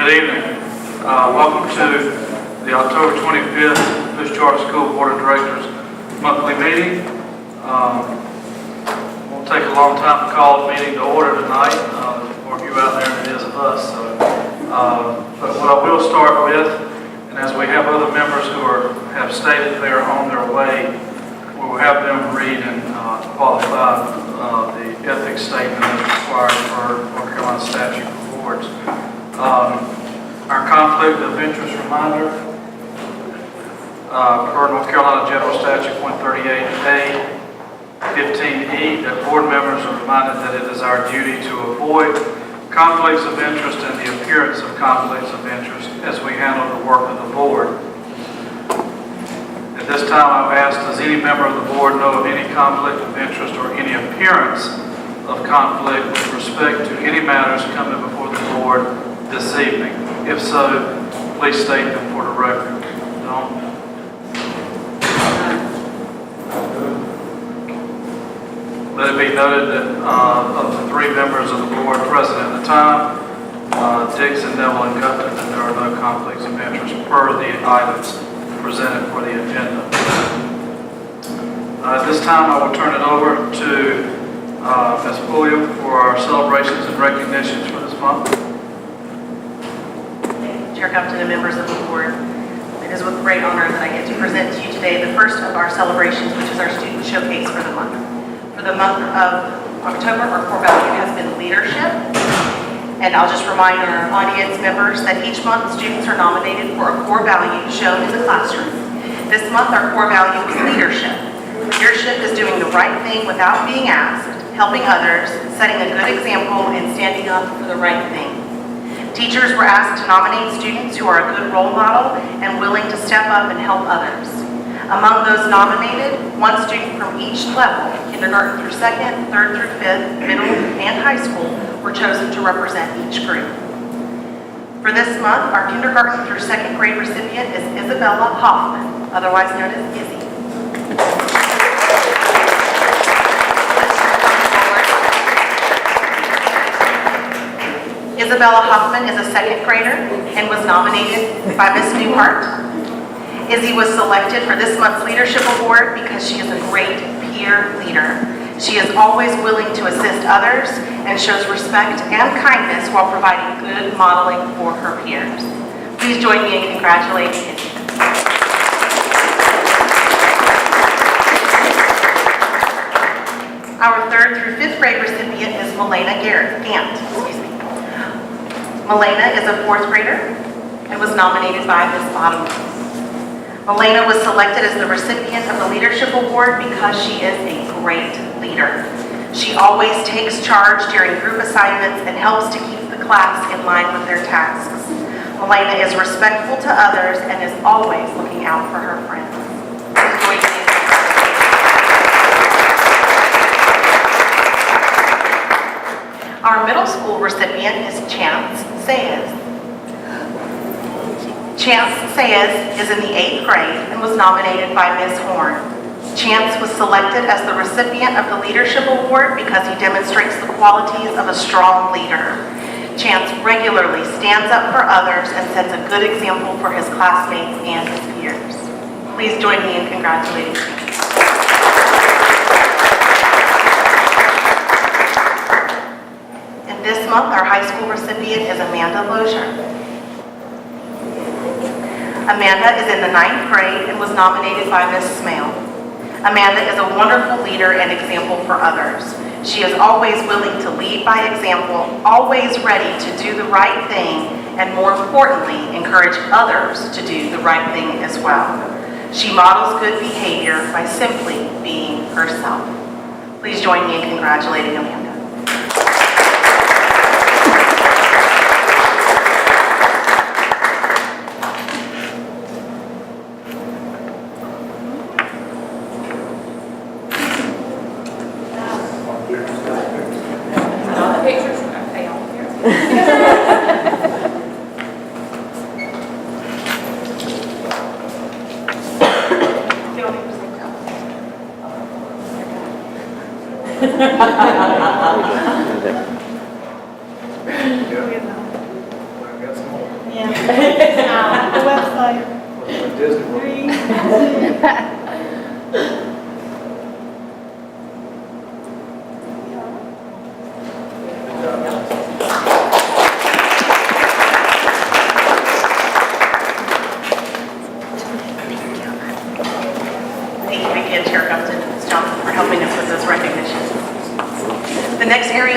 Good evening. Welcome to the October 25th Bush Charter School Board of Directors monthly meeting. Won't take a long time to call the meeting to order tonight. More of you out there than it is of us. But what I will start with, and as we have other members who have stated they are on their way, we will have them read and qualify the ethics statement as required for North Carolina statute for boards. Our conflict of interest reminder, per North Carolina General Statute 138A 15E, that board members are reminded that it is our duty to avoid conflicts of interest and the appearance of conflicts of interest as we handle the work of the board. At this time, I've asked, does any member of the board know of any conflict of interest or any appearance of conflict with respect to any matters coming before the board this evening? If so, please state them for the record. Don't. Let it be noted that of the three members of the board present at the time, Dixon, Neville, and Gupton, that there are no conflicts of interest per the items presented for the agenda. At this time, I will turn it over to Ms. Pulliam for our celebrations and recognitions for this month. Chair Gupton and members of the board, it is with great honor that I get to present to you today the first of our celebrations, which is our student showcase for the month. For the month of October, our core value has been leadership. And I'll just remind our audience members that each month students are nominated for a core value shown in the classroom. This month, our core value is leadership. Leadership is doing the right thing without being asked, helping others, setting a good example, and standing up for the right thing. Teachers were asked to nominate students who are a good role model and willing to step up and help others. Among those nominated, one student from each level, kindergarten through second, third through fifth, middle, and high school, were chosen to represent each group. For this month, our kindergarten through second grade recipient is Isabella Hoffman, otherwise known as Izzy. Isabella Hoffman is a second grader and was nominated by Miss Newhart. Izzy was selected for this month's leadership award because she is a great peer leader. She is always willing to assist others and shows respect and kindness while providing good modeling for her peers. Please join me in congratulating Izzy. Our third through fifth grade recipient is Milena Gant. Milena is a fourth grader and was nominated by Ms. Bottomley. Milena was selected as the recipient of the Leadership Award because she is a great leader. She always takes charge during group assignments and helps to keep the class in line with their tasks. Milena is respectful to others and is always looking out for her friends. Our middle school recipient is Chance Sayes. Chance Sayes is in the 8th grade and was nominated by Ms. Horn. Chance was selected as the recipient of the Leadership Award because he demonstrates the qualities of a strong leader. Chance regularly stands up for others and sets a good example for his classmates and his peers. Please join me in congratulating Chance. This month, our high school recipient is Amanda Lozier. Amanda is in the 9th grade and was nominated by Ms. Smale. Amanda is a wonderful leader and example for others. She is always willing to lead by example, always ready to do the right thing, and more importantly, encourage others to do the right thing as well. She models good behavior by simply being herself. Please join me in congratulating Amanda.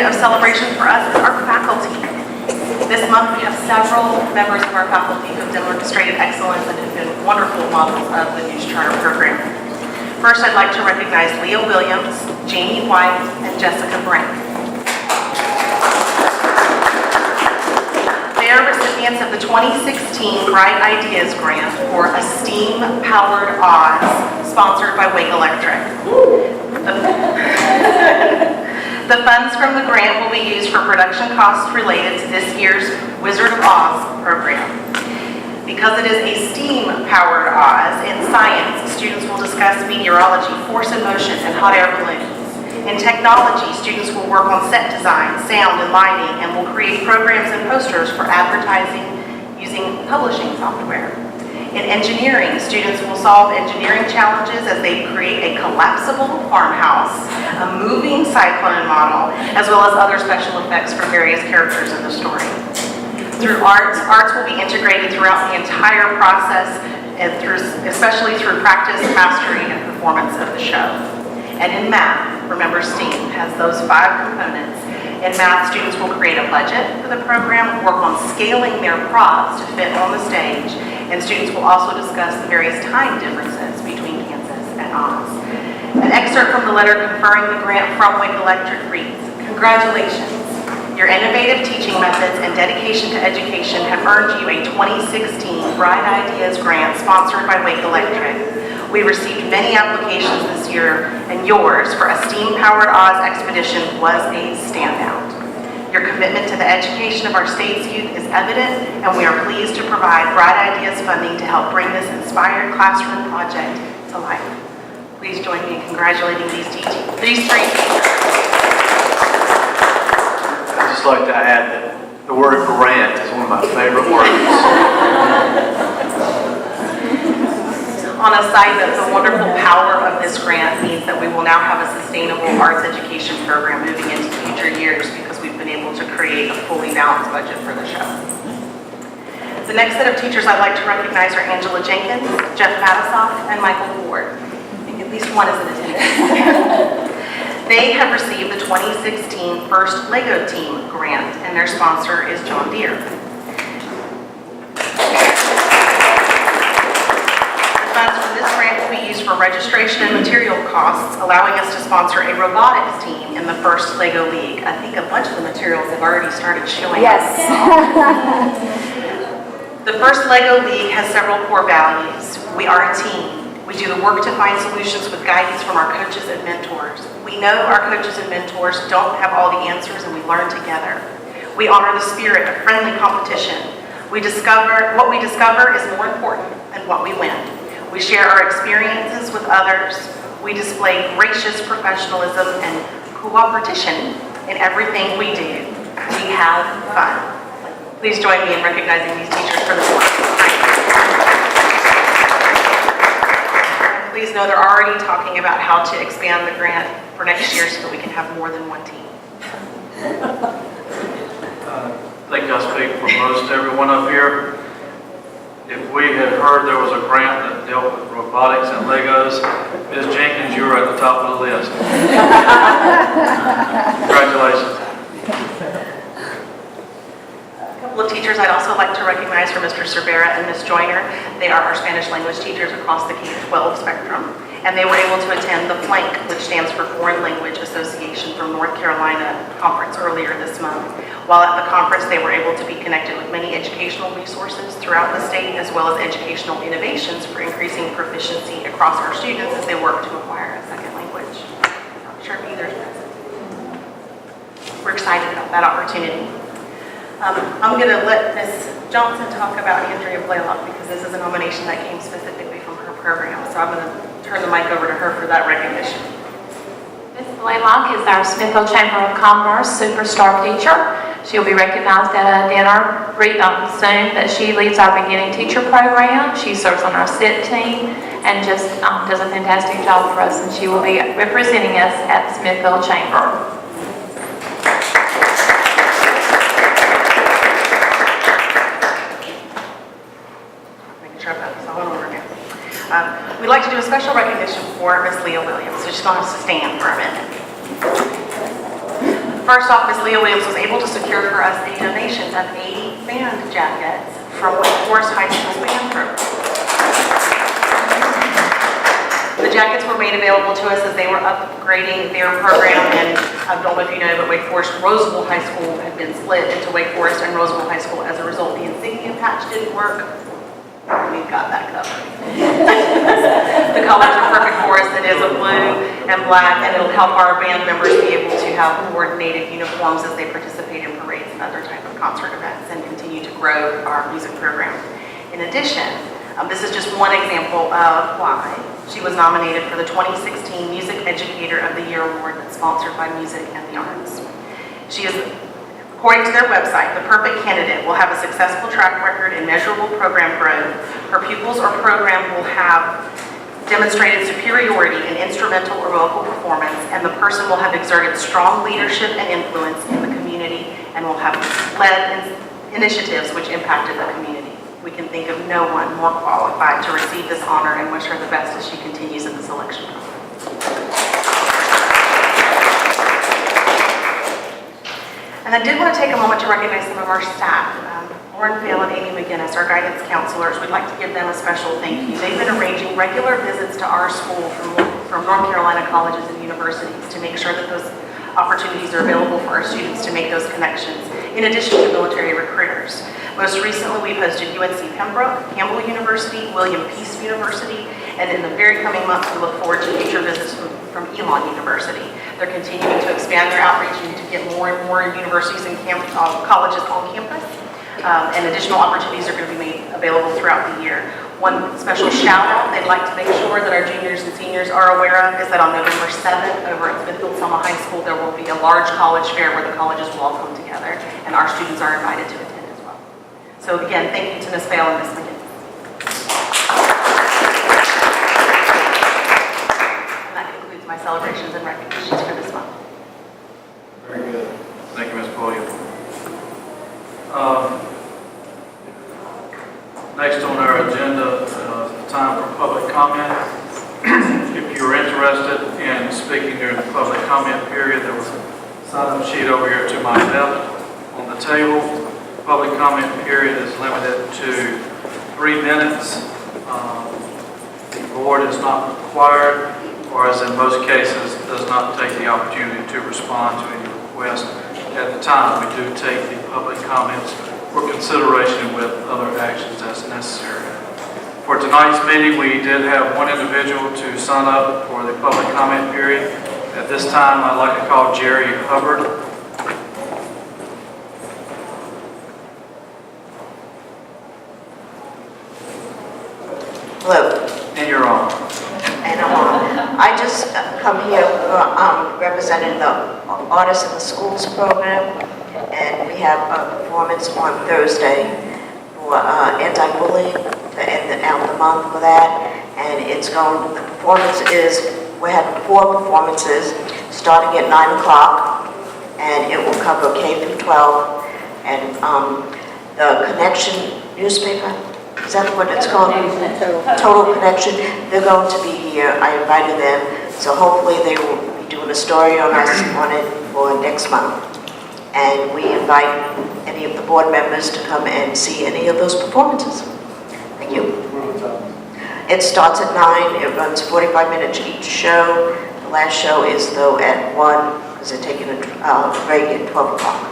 area of celebration for us is our faculty. This month, we have several members of our faculty who have demonstrated excellence and have been wonderful models of the News Charter program. First, I'd like to recognize Leo Williams, Jamie White, and Jessica Brink. They are recipients of the 2016 Bright Ideas Grant for a STEAM-powered Oz, sponsored by Wake Electric. The funds from the grant will be used for production costs related to this year's Wizard of Oz program. Because it is a STEAM-powered Oz, in science, students will discuss meteorology, force and motion, and hot air balloons. In technology, students will work on set design, sound, and lighting, and will create programs and posters for advertising using publishing software. In engineering, students will solve engineering challenges as they create a collapsible farmhouse, a moving cyclone model, as well as other special effects for various characters in the story. Through arts will be integrated throughout the entire process, and especially through practice, mastery, and performance of the show. And in math, remember STEAM has those 5 components. In math, students will create a budget for the program, work on scaling their props to fit on the stage, and students will also discuss the various time differences between Kansas and Oz. An excerpt from the letter conferring the grant from Wake Electric reads, "Congratulations. Your innovative teaching methods and dedication to education have earned you a 2016 Bright Ideas Grant sponsored by Wake Electric. We received many applications this year, and yours for a STEAM-powered Oz expedition was a standout. Your commitment to the education of our state's youth is evident, and we are pleased to provide Bright Ideas funding to help bring this inspired classroom project to life." Please join me in congratulating these 3 teachers. I'd just like to add that the word grant is one of my favorite words. On a side note, the wonderful power of this grant means that we will now have a sustainable arts education program moving into future years because we've been able to create a fully balanced budget for the show. The next set of teachers I'd like to recognize are Angela Jenkins, Jeff Matisoff, and Michael Ward. I think at least one is in attendance. They have received the 2016 First Lego Team grant, and their sponsor is John Deere. Funds from this grant will be used for registration and material costs, allowing us to sponsor a robotics team in the First Lego League. I think a bunch of the materials have already started showing up. Yes. The First Lego League has several core values. We are a team. We do the work to find solutions with guidance from our coaches and mentors. We know our coaches and mentors don't have all the answers, and we learn together. We honor the spirit of friendly competition. What we discover is more important than what we win. We share our experiences with others. We display gracious professionalism and cooperation in everything we do. We have fun. Please join me in recognizing these teachers for this work. Please know they're already talking about how to expand the grant for next year so that we can have more than one team. I think I speak for most everyone up here. If we had heard there was a grant that dealt with robotics and Legos, Ms. Jenkins, you were at the top of the list. Congratulations. A couple of teachers I'd also like to recognize are Mr. Cervera and Ms. Joyner. They are our Spanish language teachers across the K-12 spectrum, and they were able to attend the FLANC, which stands for Foreign Language Association from North Carolina conference earlier this month. While at the conference, they were able to be connected with many educational resources throughout the state, as well as educational innovations for increasing proficiency across our students as they work to acquire a second language. I'm not sure if either is present. We're excited about that opportunity. I'm going to let Ms. Johnson talk about Andrea Blaylock because this is a nomination that came specifically from her program. So I'm going to turn the mic over to her for that recognition. Ms. Blaylock is our Smithville Chamber of Commerce Superstar Teacher. She'll be recognized at a dinner soon, but she leads our beginning teacher program. She serves on our SIT team and just does a fantastic job for us, and she will be representing us at the Smithville Chamber. We'd like to do a special recognition for Ms. Leah Williams, so she's going to have to stand for a minute. First off, Ms. Leah Williams was able to secure for us a donation of 80 band jackets from Wake Forest High School's band program. The jackets were made available to us as they were upgrading their program, and I don't know if you know, but Wake Forest Roseville High School had been split into Wake Forest and Roseville High School. As a result, the insignia patch didn't work. We've got that covered. The colors are perfect for us. It is a blue and black, and it'll help our band members be able to have coordinated uniforms as they participate in parades and other type of concert events and continue to grow our music program. In addition, this is just one example of why she was nominated for the 2016 Music Educator of the Year Award that's sponsored by Music and the Arts. She is, according to their website, the perfect candidate will have a successful track record and measurable program growth. Her pupils or program will have demonstrated superiority in instrumental or vocal performance, and the person will have exerted strong leadership and influence in the community and will have led initiatives which impacted the community. We can think of no one more qualified to receive this honor and wish her the best as she continues in the selection process. And I did want to take a moment to recognize some of our staff. Lauren Vail and Amy McGinnis, our guidance counselors, we'd like to give them a special thank you. They've been arranging regular visits to our school from North Carolina colleges and universities to make sure that those opportunities are available for our students to make those connections, in addition to military recruiters. Most recently, we've hosted UNC Pembroke, Campbell University, William Peace University, and in the very coming months, we look forward to future visits from Elon University. They're continuing to expand their outreach and to get more and more universities and colleges on campus. And additional opportunities are going to be made available throughout the year. One special shout out they'd like to make sure that our juniors and seniors are aware of is that on November 7th over at Smithfield-Selma High School, there will be a large college fair where the colleges will all come together, and our students are invited to attend as well. So again, thank you to Ms. Vail and Ms. McGinnis. And that concludes my celebrations and recognitions for this month. Very good. Thank you, Ms. Williams. Next on our agenda, time for public comment. If you're interested in speaking during the public comment period, there was a sign-up sheet over here to my left on the table. Public comment period is limited to 3 minutes. The board is not required, or as in most cases, does not take the opportunity to respond to any request at the time. We do take the public comments for consideration with other actions as necessary. For tonight's meeting, we did have one individual to sign up for the public comment period. At this time, I'd like to call Jerry Hubbard. Hello. And you're on. And I'm on. I just come here representing the Artists in the Schools program, and we have a performance on Thursday for anti-bullying to end out the month for that. And it's going, the performance is, we're having 4 performances starting at 9 o'clock, and it will cover K through 12. And the Connection newspaper, is that what it's called? Total Connection. They're going to be here. I invited them, so hopefully they will be doing a story on us on it for next month. And we invite any of the board members to come and see any of those performances. Thank you. It starts at 9. It runs 45 minutes each show. The last show is though at 1 because they're taking a break at 12 o'clock.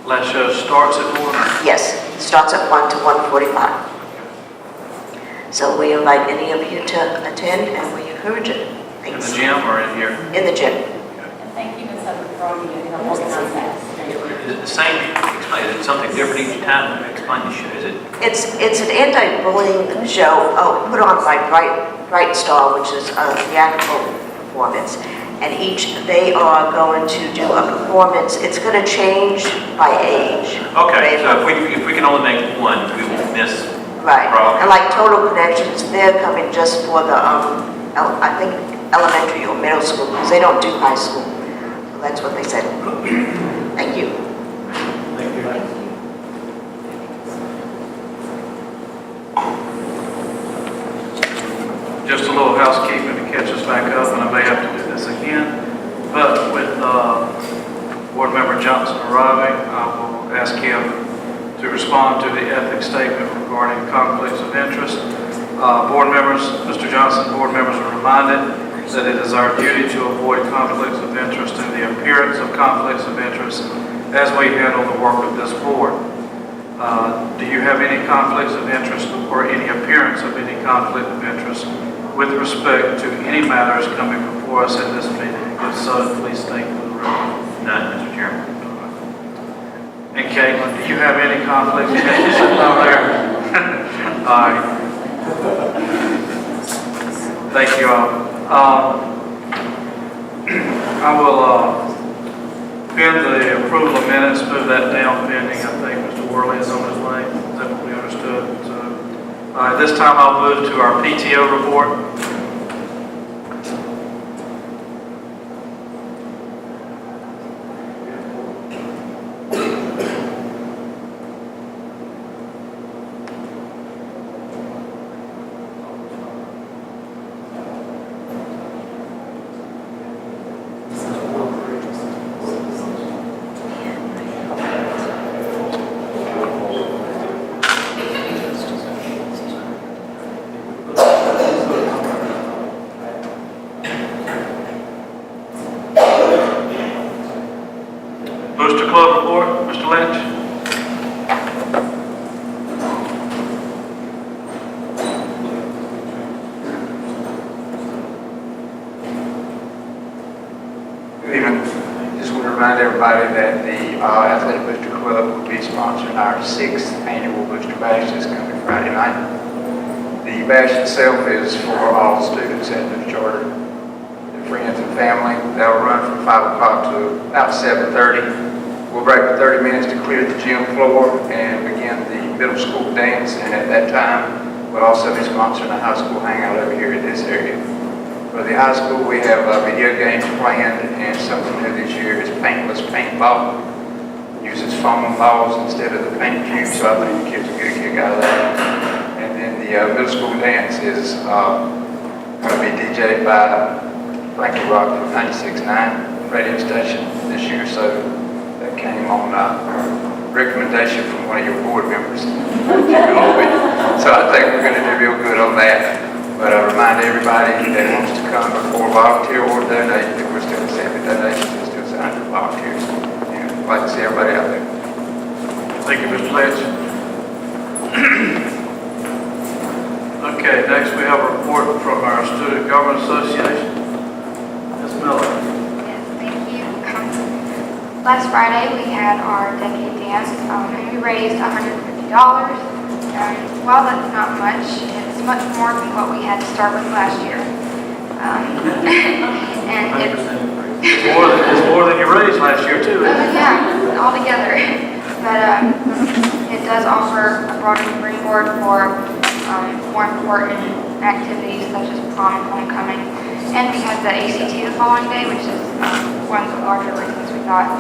Last show starts at 1? Yes, it starts at 1 to 1:45. So we invite any of you to attend, and we encourage it. In Thanks. the gym or in here? In the gym. And thank you, Ms. Hubbard, for all you do to help organize that. Is it the same? Explain. Is it something different each time? Explain the show. Is it? It's an anti-bullying show put on by Bright Star, which is a theatrical performance. And they are going to do a performance. It's going to change by age. Okay. So if we can only make one, we will miss. Right. And like Total Connections, they're coming just for the I think elementary or middle school because they don't do high school. So that's what they said. Thank you. Thank you. Just a little housekeeping to catch us back up, and I may have to do this again. But with Johnson arriving, I will ask him to respond to the ethics statement regarding conflicts of interest. Board members, Mr. Johnson, board members are reminded that it is our duty to avoid conflicts of interest and the appearance of conflicts of interest as we handle the work of this board. Do you have any conflicts of interest or any appearance of any conflict of interest with respect to any matters coming before us in this meeting? If so, please state for the record. None, Mr. Chairman. And Caitlin, do you have any conflicts of interest over there? All right. Thank you all. I will pin the approval of minutes, move that down pending. I think Mr. Worley is on his way. Is that what we understood? So, this time I'll move to our PTO report. Booster Club report, Mr. Lynch. Good evening. Just want to remind everybody that the Athletic Booster Club will be sponsoring our 6th annual Booster Bash this coming Friday night. The bash itself is for all students at the charter, their friends and family. They'll run from 5 o'clock to about 7:30. We'll break for 30 minutes to clear the gym floor and begin the middle school dance. And at that time, we'll also be sponsoring a high school hangout over here in this area. For the high school, we have video games planned, and something new this year is paintless paintball. Uses foam balls instead of the paint cubes, so I think the kids will get a kick out of that. And then the middle school dance is going to be DJ'd by Frankie Rock from 96.9 radio station this year, so that came on recommendation from one of your board members, Jimmy Lowy. So I think we're going to do real good on that. But I remind everybody that wants to come before volunteer or donate, that we're still accepting donations, we're still signing for volunteers. And I'd like to see everybody out there. Thank you, Mr. Lynch. Okay, next we have a report from our Student Government Association. Ms. Miller. Yes, thank you. Last Friday, we had our decade dance, and we raised $150. While that's not much, it's much more than what we had to start with last year. And It's more than you raised last year, too, isn't it? yeah, altogether. But it does offer a broader springboard for more important activities such as prom and homecoming. And we had the ACT the following day, which is one of the larger reasons we got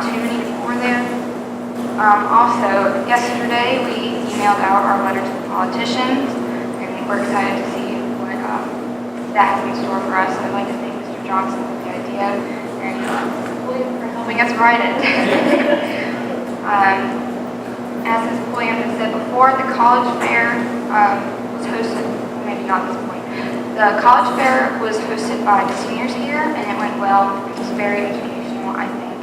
too many people were there. Also, yesterday we emailed out our letter to the politicians, and we're excited to see what that has in store for us. I'd like to thank Mr. Johnson for the idea and William for helping us write it. As this William has said before, the college fair was hosted, maybe not this point. The college fair was hosted by the seniors here, and it went well. It was very educational, I think.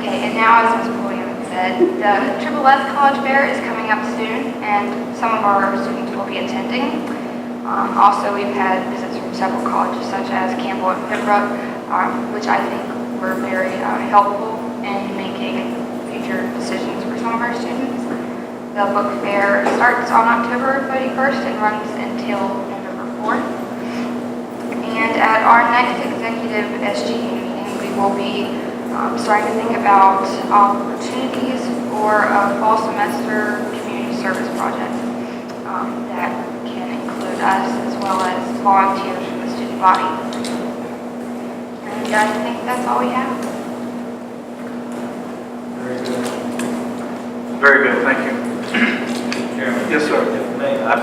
Okay, and now, as Ms. Williams said, the Triple S College Fair is coming up soon, and some of our students will be attending. Also, we've had visits from several colleges, such as Campbell and Pembroke, which I think were very helpful in making future decisions for some of our students. The book fair starts on October 31st and runs until November 4th. And at our next executive SGE meeting, we will be starting to think about opportunities for a fall semester community service project that can include us as well as volunteers from the student body. And I think that's all we have. Very good, thank you. Chairman. Yes, sir. I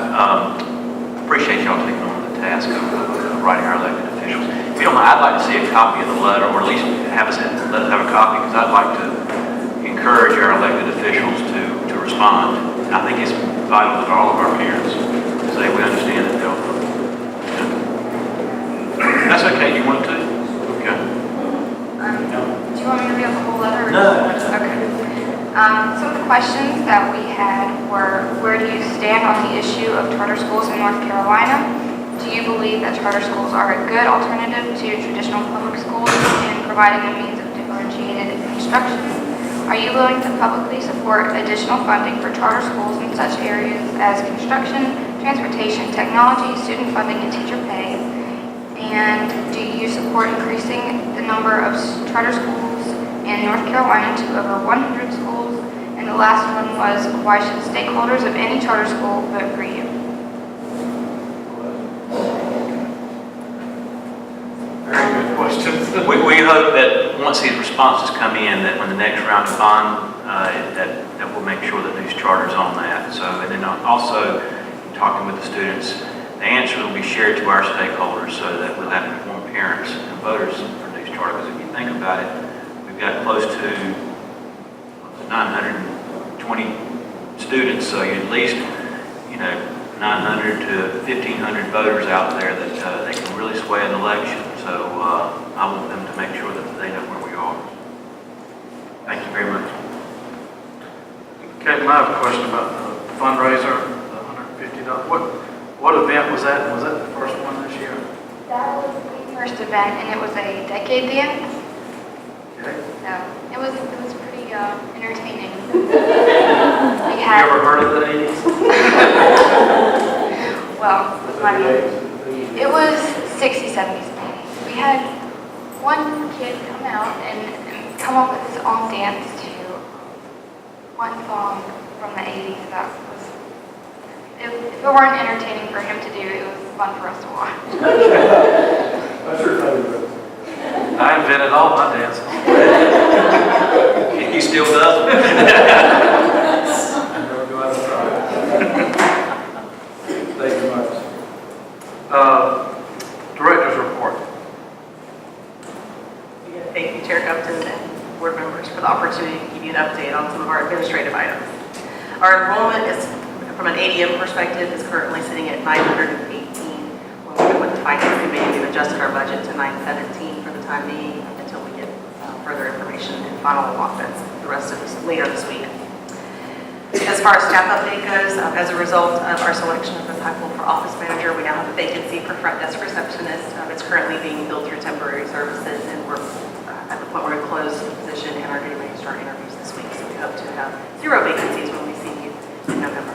appreciate y'all taking on the task of writing our elected officials. if you don't mind, I'd like to see a copy of the letter, or at least let us have a copy, because I'd like to encourage our elected officials to respond. And I think it's vital that all of our parents say we understand that they'll. That's okay, you want to? Okay. Do you want me to read the whole letter? No. Okay. Some of the questions that we had were, where do you stand on the issue of charter schools in North Carolina? Do you believe that charter schools are a good alternative to traditional public schools in providing a means of differentiated instruction? Are you willing to publicly support additional funding for charter schools in such areas as construction, transportation, technology, student funding, and teacher pay? And do you support increasing the number of charter schools in North Carolina to over 100 schools? And the last one was, why should stakeholders of any charter school vote for you? Very good questions. We hope that once these responses come in, that when the next round of bond, that we'll make sure that these charters on that. So, and then also talking with the students, the answer will be shared to our stakeholders so that we'll have informed parents and voters for these charters. If you think about it, we've got close to 920 students, so at least, 900 to 1,500 voters out there that they can really sway an election. So I want them to make sure that they know where we are. Thank you very much. Okay, I have a question about the fundraiser, the $150. What event was that? Was that the first one this year? That was the first event, and it was a decade dance. Okay. So it was pretty entertaining. We You had, ever heard of the 80s? well, it was 60s, 70s, 80s. We had one kid come out and come up with his own dance to one song from the 80s that was. If it weren't entertaining for him to do, it was fun for us to watch. That's your favorite. I invented all my dances. He still does. Never go out of try. Thank you much. Director's report. Thank you, Chair Upton and board members for the opportunity to give you an update on some of our administrative items. Our enrollment is, from an ADM perspective, is currently sitting at 918. When we went with the Finance Committee, we've adjusted our budget to 917 for the time being until we get further information and final allotments the rest of this, later this week. As far as staff update goes, as a result of our selection of Ms. Heichel for office manager, we now have a vacancy for front desk receptionist. It's currently being filled through temporary services, and we're at the point where we close the position and are getting ready to start interviews this week. So we hope to have 0 vacancies when we see you in November.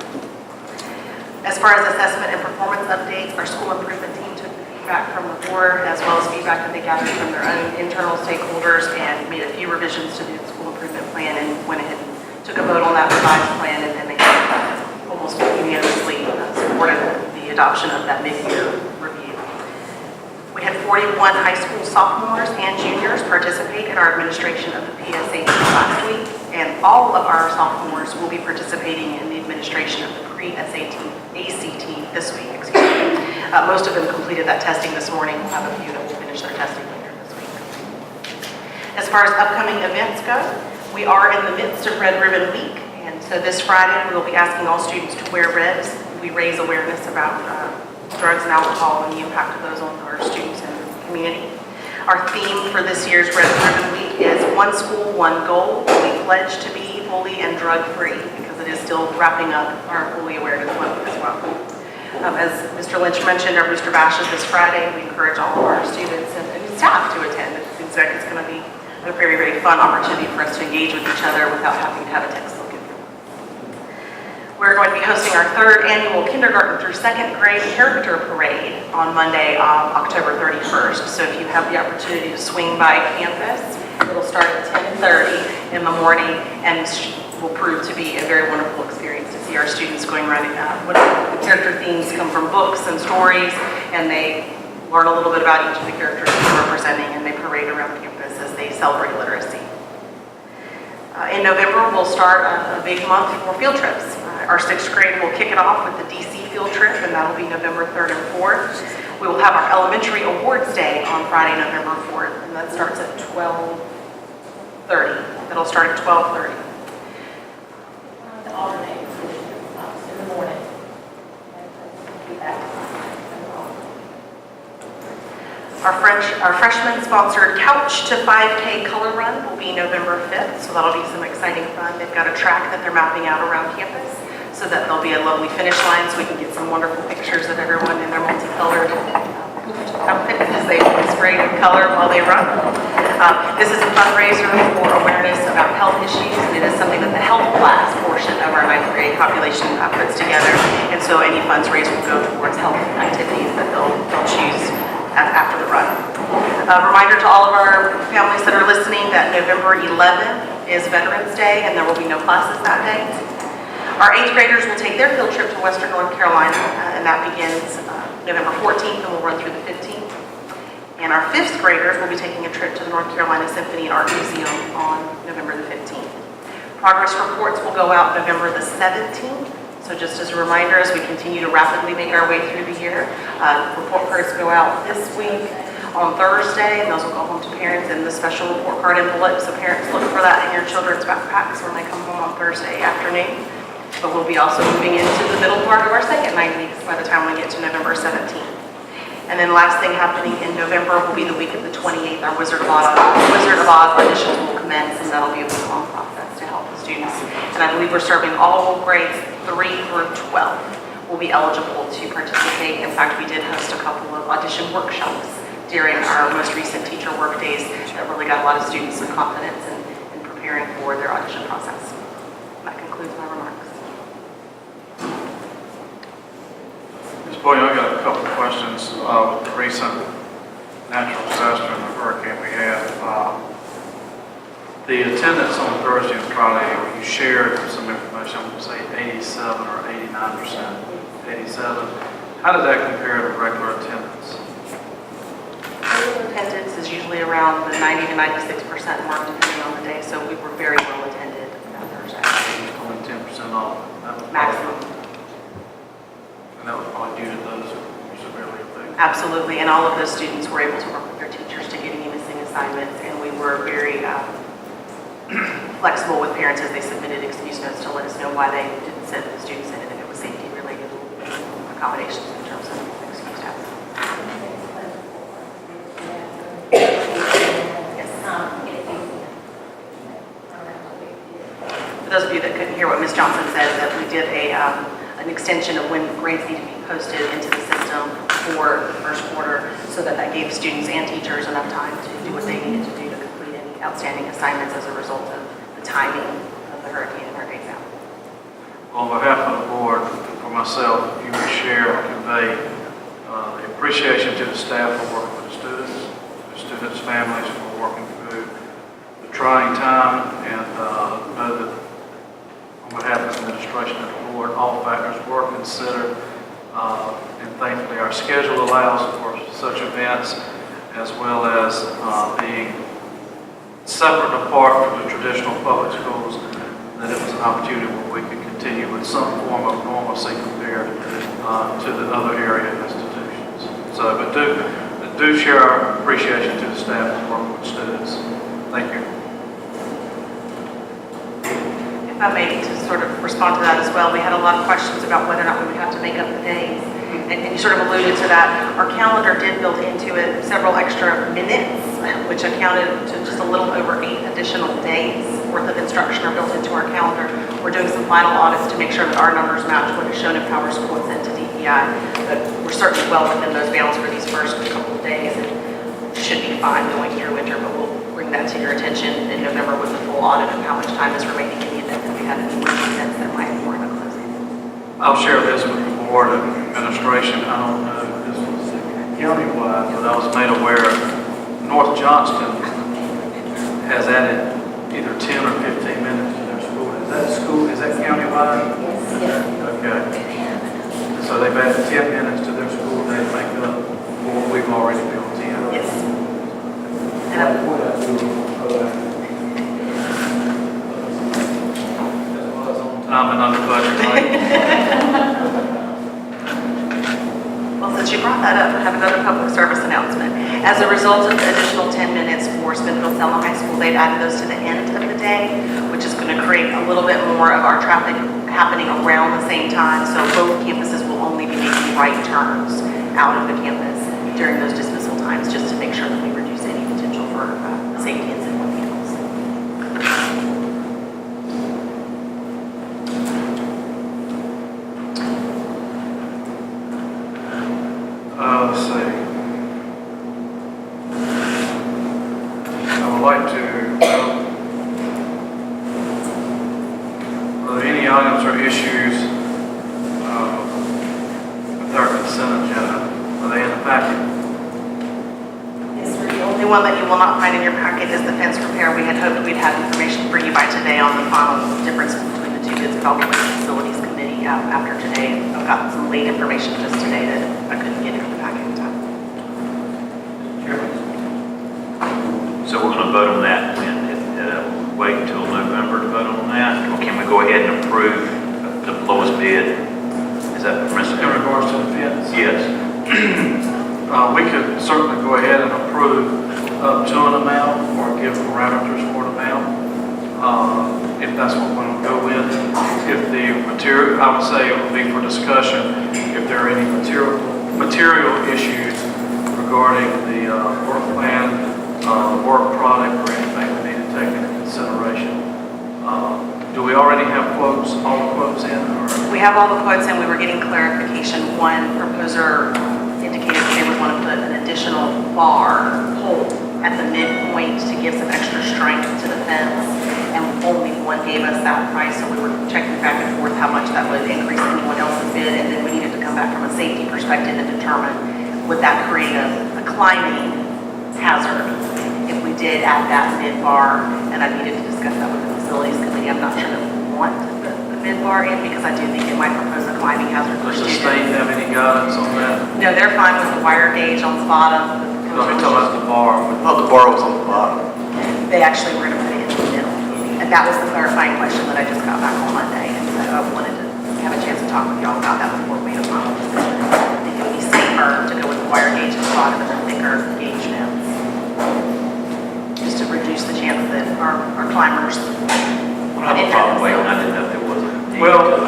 As far as assessment and performance updates, our school improvement team took the feedback from the board as well as feedback that they gathered from their own internal stakeholders and made a few revisions to the school improvement plan and went ahead and took a vote on that revised plan, and then they almost unanimously supported the adoption of that mid-year review. We had 41 high school sophomores and juniors participate in our administration of the PSAT last week, and all of our sophomores will be participating in the administration of the pre-SAT ACT this week. Most of them completed that testing this morning. We'll have a few that will finish their testing later this week. As far as upcoming events go, we are in the midst of Red Ribbon Week, and so this Friday we will be asking all students to wear red. We raise awareness about drugs and alcohol and the impact of those on our students and the community. Our theme for this year's Red Ribbon Week is One School, One Goal. We pledge to be fully and drug-free because it is still wrapping up our Fully Awareness Month as well. As Mr. Lynch mentioned, our Booster Bash is this Friday. We encourage all of our students and staff to attend. It seems like it's going to be a very, very fun opportunity for us to engage with each other without having to have a textbook in front of us. We're going to be hosting our 3rd annual kindergarten through 2nd grade character parade on Monday, October 31st. So if you have the opportunity to swing by campus, it'll start at 10:30 in the morning and will prove to be a very wonderful experience to see our students going around. The character themes come from books and stories, and they learn a little bit about each of the characters they're representing, and they parade around campus as they celebrate literacy. In November, we'll start a big month for field trips. Our 6th grade will kick it off with the DC field trip, and that'll be November 3rd and 4th. We will have our elementary awards day on Friday, November 4th, and that starts at 12:30. It'll start at 12:30. The alternate in the morning. Be back. Our freshman-sponsored Couch to 5K color run will be November 5th, so that'll be some exciting fun. They've got a track that they're mapping out around campus, so that there'll be a lovely finish line, so we can get some wonderful pictures of everyone in their multicolored outfits as they spray with color while they run. This is a fundraiser for awareness about health issues, and it is something that the health class portion of our ninth grade population puts together, and so any funds raised will go towards health activities that they'll choose after the run. A reminder to all of our families that are listening that November 11th is Veterans Day, and there will be no classes that day. Our 8th graders will take their field trip to Western North Carolina, and that begins November 14th and will run through the 15th. And our 5th graders will be taking a trip to the North Carolina Symphony and Art Museum on November the 15th. Progress reports will go out November the 17th. So just as a reminder, as we continue to rapidly make our way through the year, report cards go out this week on Thursday, and those will go home to parents in the special report card envelope. So parents, look for that in your children's backpacks when they come home on Thursday afternoon. But we'll be also moving into the middle part of our second 9 weeks by the time we get to November 17th. And then last thing happening in November will be the week of the 28th. Our Wizard of Oz auditions will commence, and that'll be a week-long process to help the students. And I believe we're serving all grades 3 through 12 will be eligible to participate. In fact, we did host a couple of audition workshops during our most recent teacher work days that really got a lot of students some confidence in preparing for their audition process. That concludes my remarks. Ms. Boyd, I got a couple of questions with the recent natural disaster and the hurricane we had. The attendance on Thursday and Friday, you shared some information, I'm going to say 87 or 89%, 87. How did that compare to regular attendance? Regular attendance is usually around the 90 to 96% mark depending on the day, so we were very well attended that Thursday. Only 10% off. Maximum. And that was probably due to those who were severely affected. Absolutely, and all of those students were able to work with their teachers to get any missing assignments, and we were very flexible with parents as they submitted excuse notes to let us know why they didn't send the students in, and if it was safety related accommodations in terms of excuse notes. Yes. For those of you that couldn't hear what Ms. Johnson said, that we did an extension of when grades need to be posted into the system for the first quarter, so that gave students and teachers enough time to do what they needed to do to complete any outstanding assignments as a result of the timing of the hurricane and our days out. On behalf of the board, for myself, if you would share and convey the appreciation to the staff for working with the students' families for working through the trying time, and know that on behalf of the administration and the board, all factors were considered, and thankfully our schedule allows for such events, as well as being separate and apart from the traditional public schools, that it was an opportunity where we could continue with some form of normalcy compared to the other area institutions. So, but do share our appreciation to the staff and working with students. Thank you. If I may, to sort of respond to that as well, we had a lot of questions about whether or not we would have to make up the days. And you sort of alluded to that. Our calendar did build into it several extra minutes, which accounted to just a little over 8 additional days worth of instruction are built into our calendar. We're doing some final audits to make sure that our numbers match what is shown in Power School and sent to DPI. But we're certainly well within those bounds for these first couple of days, and should be fine going through winter, but we'll bring that to your attention in November with a full audit of how much time is remaining in the event that we have any more events that might warrant a closing. I'll share this with the board and administration. I don't know if this was countywide, but I was made aware North Johnston has added either 10 or 15 minutes to their school. Is that countywide? Yes. Okay. So they've added 10 minutes to their school day to make up for what we've already built in. Yes. Time and under budget, right? Well, since she brought that up. I have another public service announcement. As a result of the additional 10 minutes for Smithfield Selma High School, they've added those to the end of the day, which is going to create a little bit more of our traffic happening around the same time. So both campuses will only be making right turns out of the campus during those dismissal times, just to make sure that we reduce any potential for safety incidents. Let's see. I would like to, are there any items or issues with our consent agenda? Are they in the packet? Yes, sir. The only one that you will not find in your packet is the fence repair. We had hoped we'd have information for you by today on the final difference between the two bids, but I'll get with the facilities committee after today. I've gotten some late information just today that I couldn't get in the packet in time. So we're going to vote on that when, wait until November to vote on that? Or can we go ahead and approve the lowest bid? Is that permissible? In regards to the fence? Yes. We could certainly go ahead and approve up to an amount or give parameters for an amount, if that's what we're going to go with. If the material, I would say it would be for discussion, if there are any material issues regarding the work plan, work product, or anything we need to take into consideration. Do we already have quotes, all the quotes in? Or? We have all the quotes and we were getting clarification. One proposer indicated that they would want to put an additional bar pole at the midpoint to give some extra strength to the fence, and only one gave us that price, so we were checking back and forth how much that would increase anyone else's bid, and then we needed to come back from a safety perspective and determine would that create a climbing hazard if we did add that mid bar, and I needed to discuss that with the facilities committee. I'm not sure that we want the mid bar in because I do think it might propose a climbing hazard for Does the students. state have any guidance on that? No, they're fine with the wire gauge on the bottom. No, I'm talking about the bar. I thought the bar was on the bottom. They actually were going to put it in the middle. And that was the clarifying question that I just got back on Monday. And so I wanted to have a chance to talk with y'all about that before we made a final decision. I think it would be safer to go with the wire gauge at the bottom and the thicker gauge fence. Just to reduce the chance that our climbers. I have a problem waiting. I didn't know there was a need. Well,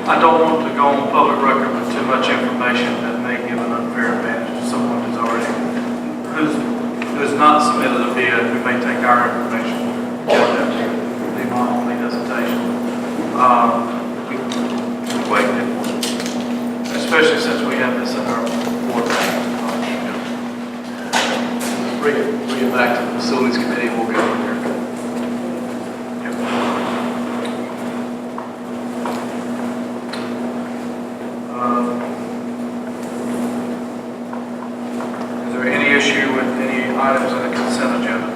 I don't want to go on public record with too much information that may give an unfair advantage to someone who's already, who's not submitted a bid, who may take our information. That would be my only hesitation. Wait. Especially since we have this in our board meeting. Bring it back to the facilities committee, and we'll go from there. Is there any issue with any items in the consent agenda?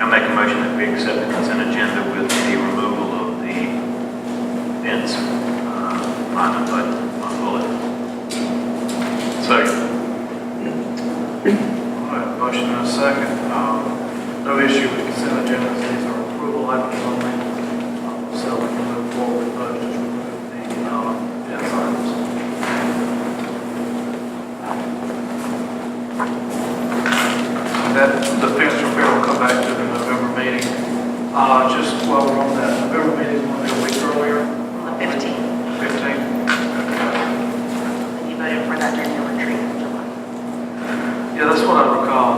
I make a motion that we accept the consent agenda with the removal of the fence, line of bullet. Second. All right, motion and a second. No issue with consent agenda. These are approval items only. So we can move forward with those. Just remove the fence items. That the fence repair will come back to the November meeting. Just while we're on that, November meeting will be a week earlier. On the 15th. 15th. And you voted for that during your retreat in July. Yeah, that's what I recall.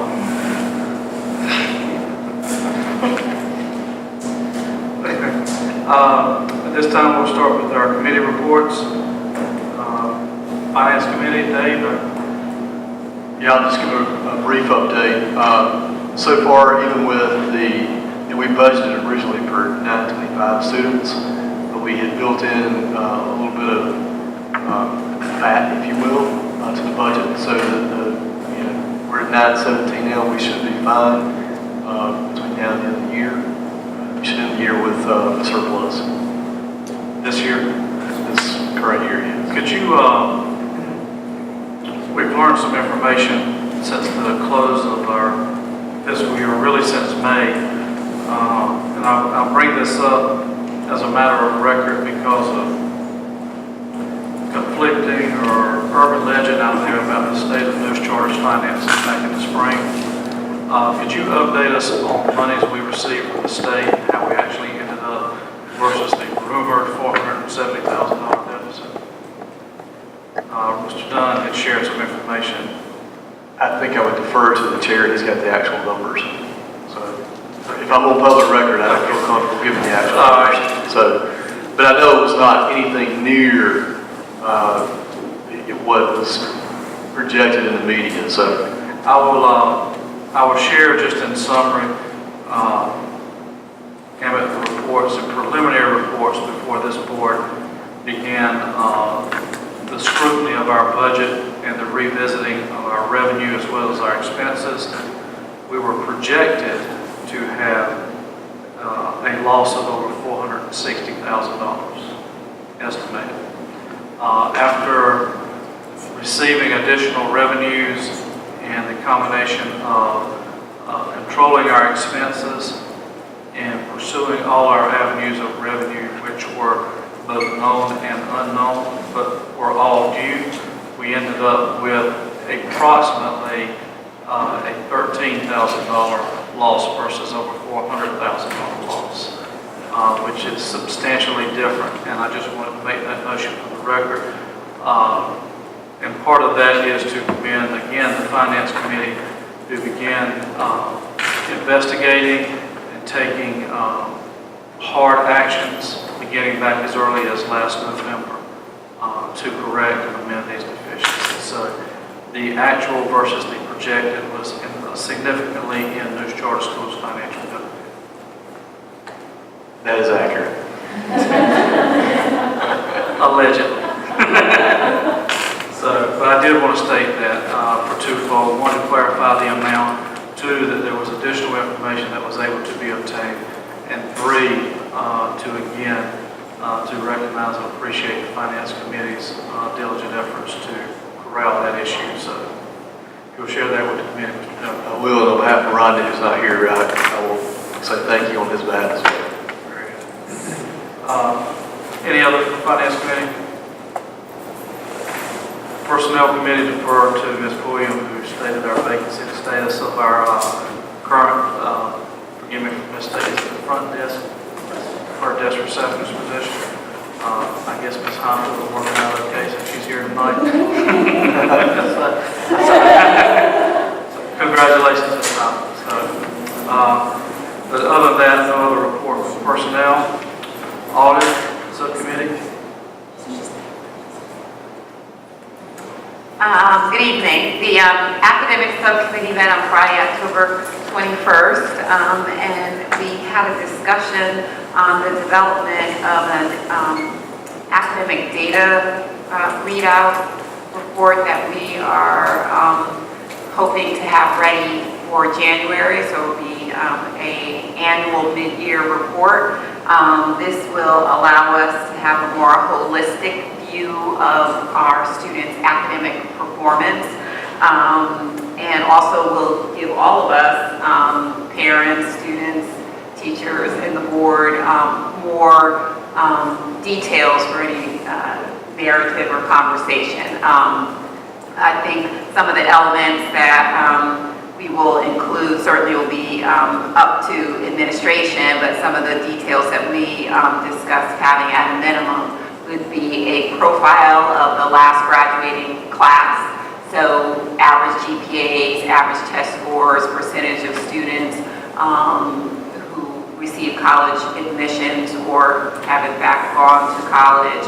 At this time, we'll start with our committee reports. Finance Committee, Dave. Yeah, I'll just give a brief update. So far, even with we budgeted originally for 925 students, but we had built in a little bit of fat, if you will, to the budget. So we're at 917 now. We should be fine between now and the end of the year. We should end the year with a surplus. This year? This current year, yes. Could you, we've learned some information since the close of our fiscal year, really since May. And I'll bring this up as a matter of record because of conflicting or urban legend out there about the state of news charters finances back in the spring. Could you update us on the monies we received from the state, how we actually ended up versus the rumored $470,000 deficit? Mr. Dunn had shared some information. I think I would defer to the chair, he's got the actual numbers. So if I'm on public record, I don't feel comfortable giving the actual numbers. So, but I know it was not anything near what was projected in the media, so. I will share just in summary, the reports and preliminary reports before this board began the scrutiny of our budget and the revisiting of our revenue as well as our expenses. We were projected to have a loss of over $460,000 estimated. After receiving additional revenues and the combination of controlling our expenses and pursuing all our avenues of revenue, which were both known and unknown, but were all due, we ended up with approximately a $13,000 loss versus over $400,000 loss, which is substantially different. And I just wanted to make that notion for the record. And part of that is to commend, again, the Finance Committee who began investigating and taking hard actions beginning back as early as last November to correct and amend these deficiencies. So the actual versus the projected was significantly in News Charter Schools' financial deficit. That is accurate. Allegedly. So, but I did want to state that for twofold. One, to clarify the amount. Two, that there was additional information that was able to be obtained. And three, to recognize and appreciate the Finance Committee's diligent efforts to corral that issue. So, you'll share that with the committee, Mr. Jones. I will, on behalf of Rodney, who's not here, I will say thank you on his behalf as well. Very good. Any other Finance Committee? Personnel Committee deferred to Ms. Pulliam, who stated our vacancy, the status of our current, forgive me for misstating, the front desk receptionist position. I guess Ms. Hunter will work out okay since she's here tonight. So, congratulations, Ms. Hunter. So, but other than that, no other report from personnel. Audit Subcommittee. Good evening. The academic subcommittee met on Friday, October 21st, and we had a discussion on the development of an academic data readout report that we are hoping to have ready for January. So it will be an annual mid-year report. This will allow us to have a more holistic view of our students' academic performance, and also will give all of us, parents, students, teachers, and the board, more details for any narrative or conversation. I think some of the elements that we will include certainly will be up to administration, but some of the details that we discussed having at a minimum would be a profile of the last graduating class. So average GPAs, average test scores, percentage of students who receive college admissions or have in fact gone to college,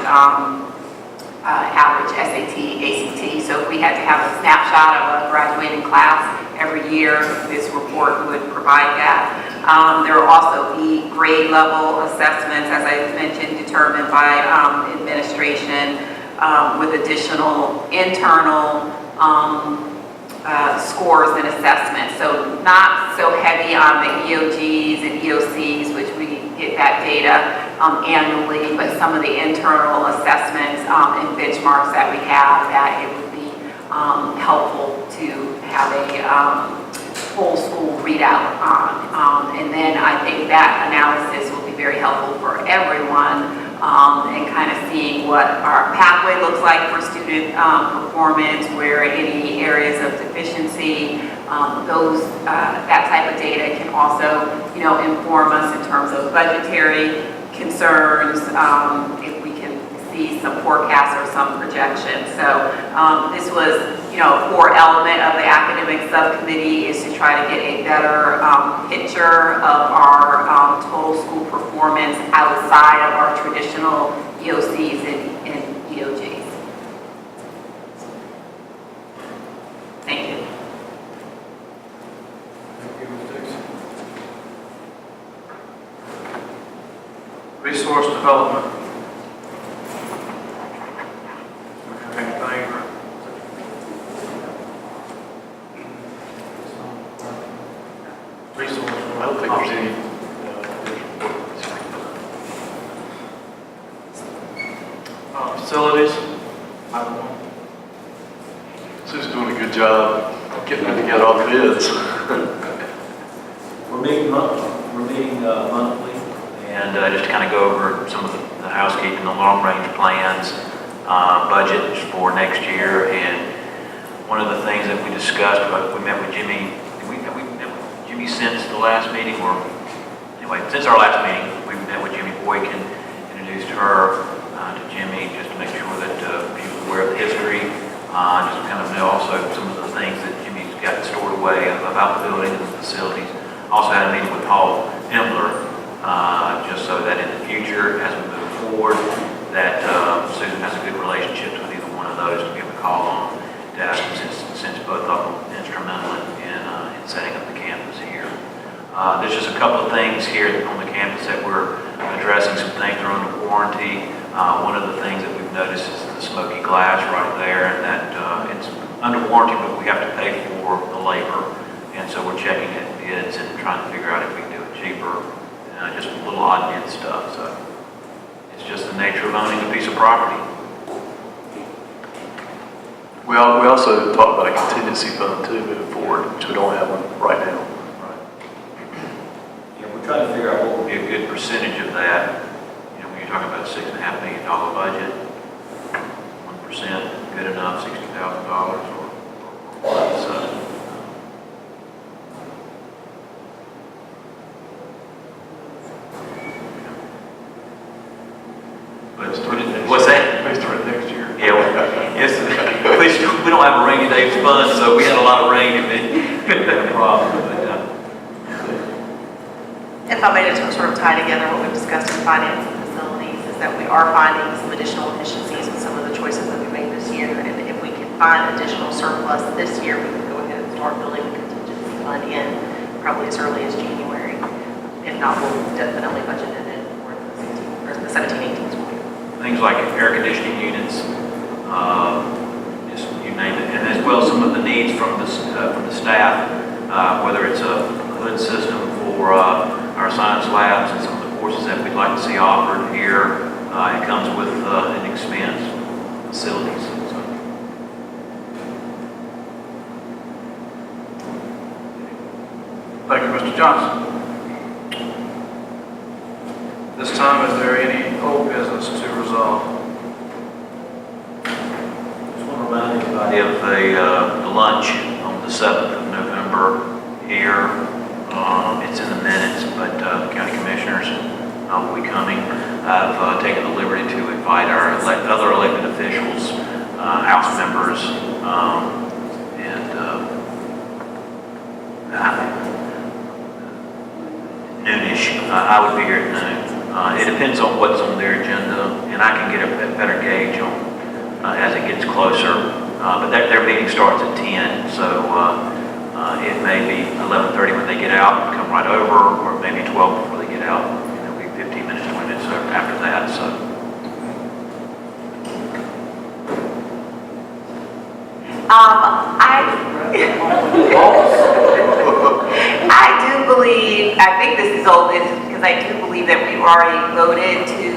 average SAT, ACT. So if we had to have a snapshot of a graduating class every year, this report would provide that. There will also be grade level assessments, as I mentioned, determined by administration with additional internal scores and assessments. So not so heavy on the EOGs and EOCs, which we get that data annually, but some of the internal assessments and benchmarks that we have, that it would be helpful to have a whole school readout on. And then I think that analysis will be very helpful for everyone and kind of seeing what our pathway looks like for student performance, where any areas of deficiency, that type of data can also, inform us in terms of budgetary concerns, if we can see some forecasts or some projections. So this was, a core element of the academic subcommittee is to try to get a better picture of our total school performance outside of our traditional EOCs and EOGs. Thank you. Thank you, Ms. Dixon. Resource development. Do we have anything? Resource. I don't think there's any. Facilities. I don't know. Sue's doing a good job getting together all the bids. We're meeting monthly, and just to kind of go over some of the housekeeping, the long-range plans, budget for next year, and one of the things that we discussed, we met with Jimmy. Have we met with Jimmy since the last meeting, or anyway, since our last meeting, we met with Jimmy Boykin, introduced her to Jimmy, just to make sure that he was aware of the history, just kind of know also some of the things that Jimmy's got stored away about the building and the facilities. Also had a meeting with Paul Himmler, just so that in the future, as we move forward, that Susan has a good relationship with either one of those to give a call on, to ask them, since both of them instrumental in setting up the campus here. There's just a couple of things here on the campus that we're addressing, some things that are under warranty. One of the things that we've noticed is the smoky glass right there, and that it's under warranty, but we have to pay for the labor. And so we're checking at bids and trying to figure out if we can do it cheaper, just a little odd bid stuff. So it's just the nature of owning a piece of property. We also talked about a contingency fund too moving forward, which we don't have one right now. Yeah, we're trying to figure out what would be a good percentage of that. When you're talking about a $6.5 million budget, 1% good enough, $60,000 or what? So. What's that? May start next year. Yeah, yes. We don't have a rainy day fund, so we had a lot of rain and it been a problem. But, If I made it to sort of tie together what we've discussed in finance and facilities, is that we are finding some additional efficiencies with some of the choices that we made this year. And if we can find additional surplus this year, we can go ahead and start building the contingency fund in probably as early as January. If not, we'll definitely budget it in for the 17-18 school year. things like air conditioning units, just you name it, and as well some of the needs from the staff, whether it's a hood system for our science labs and some of the courses that we'd like to see offered here. It comes with an expense, facilities. So. Thank you, Mr. Johnson. This time, is there any old business to resolve? Just want to remind everybody of the lunch on the 7th of November here. It's in the minutes, but the county commissioners will be coming. I've taken the liberty to invite our other elected officials, House members, noonish. I would be here at noon. It depends on what's on their agenda, and I can get a better gauge on as it gets closer. But their meeting starts at 10, so it may be 11:30 when they get out and come right over, or maybe 12 before they get out. It'll be 15 minutes, 20 minutes after that. So. I do believe, I think this is old business because I do believe that we've already voted to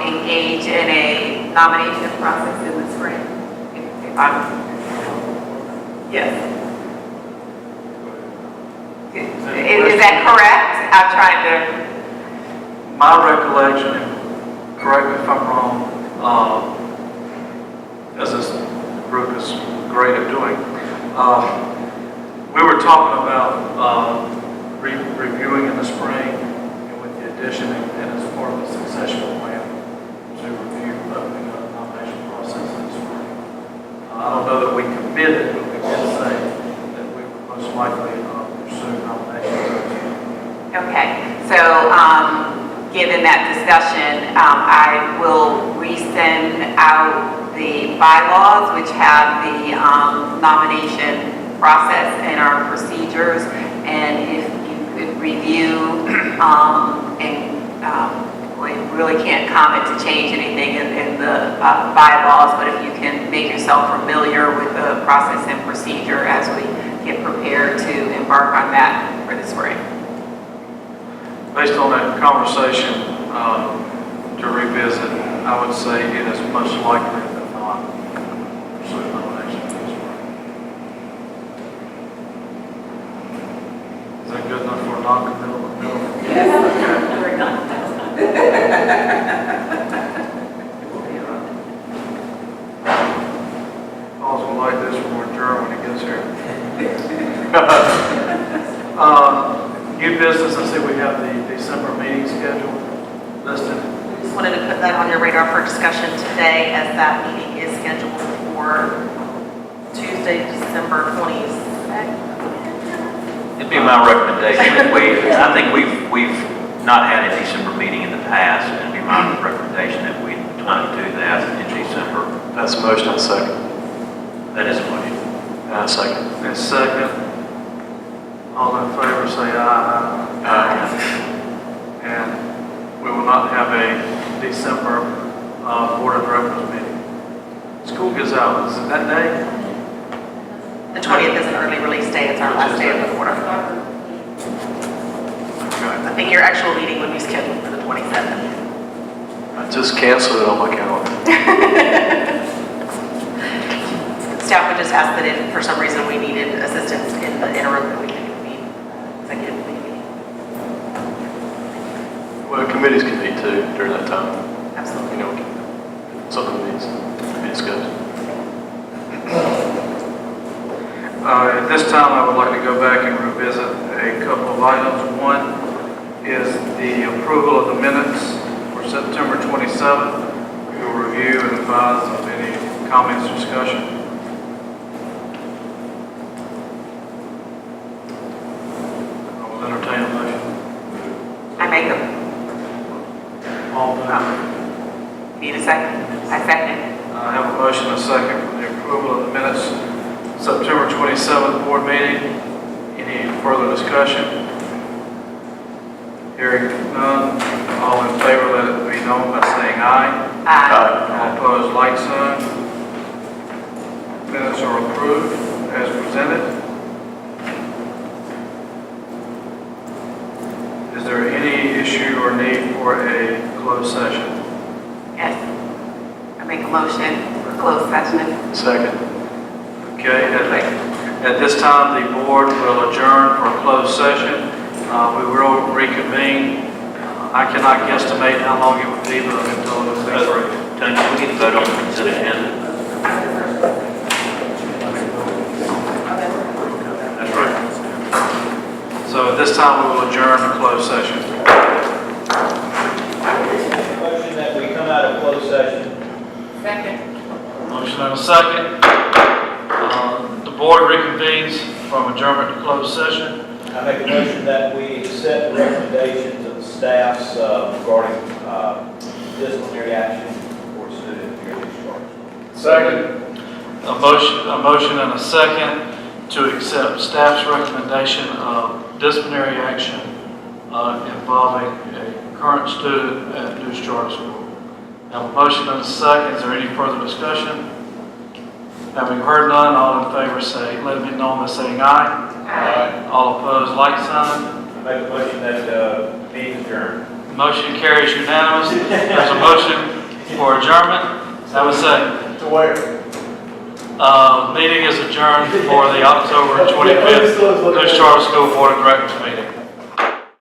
engage in a nomination process in the spring. If I'm, yes. Is that correct? I'm trying to, My recollection, and correct me if I'm wrong, as this group is great at doing, we were talking about reviewing in the spring and with the addition and as part of the succession plan to review opening up the nomination process in the spring. I don't know that we committed, but we did say that we would most likely pursue nominations. okay. So, given that discussion, I will resend out the bylaws, which have the nomination process and our procedures. And if you could review, we really can't comment to change anything in the bylaws, but if you can make yourself familiar with the process and procedure as we get prepared to embark on that for the spring. Based on that conversation, to revisit, I would say it is much likely than not pursue nomination this spring. Is that good enough for a non-committal? Paul's gonna like this when we're adjourned when he gets here. New business, I see we have the December meeting schedule listed. Just wanted to put that on your radar for discussion today, as that meeting is scheduled for Tuesday, December 22nd. It'd be my recommendation, I think we've not had a December meeting in the past, and it'd be my recommendation that we try to do that in December. That's a motion, I'll second. That is a motion. Second. And second, all in favor say aye. Aye. And we will not have a December Board of Directors meeting. School gets out, is it that day? The 20th is an early release day, it's our last day of the quarter. Okay. I think your actual meeting would be scheduled for the 27th. I just canceled it on my calendar. Staff would just ask that if for some reason we needed assistance in the interim, that we could convene executive meeting. Well, committees can meet too during that time. Absolutely. You know, something needs to be discussed. At this time, I would like to go back and revisit a couple of items. One is the approval of the minutes for September 27th. We will review and advise of any comments or discussion. I will entertain a motion. I make a, All in favor? need a second? I second. I have a motion and a second for the approval of the minutes, September 27th board meeting. Any further discussion? Hearing none, all in favor, let it be known by saying aye. All opposed, like sign. Minutes are approved as presented. Is there any issue or need for a closed session? Yes. I make a motion for closed session. Second. Okay, at this time, the board will adjourn for a closed session. We will reconvene. I cannot guesstimate how long it would be, but I've been told it's next week. Tony, we need to vote on the consent agenda. That's right. So at this time, we will adjourn to closed session. Motion that we come out of closed session. Second. Motion and a second. The board reconvenes from adjournment to closed session. I make a motion that we accept the recommendations of the staffs regarding disciplinary action for student here discharge. Second. A motion and a second to accept staff's recommendation of disciplinary action involving a current student at News Charter School. Have a motion and a second. Is there any further discussion? Having heard none, all in favor say, let it be known by saying aye. Aye. All opposed, like sign. I make a motion that meeting adjourned. Motion carries unanimous. There's a motion for adjournment. Have a second. To where? Meeting is adjourned for the October 25th News Charter School Board of Directors meeting.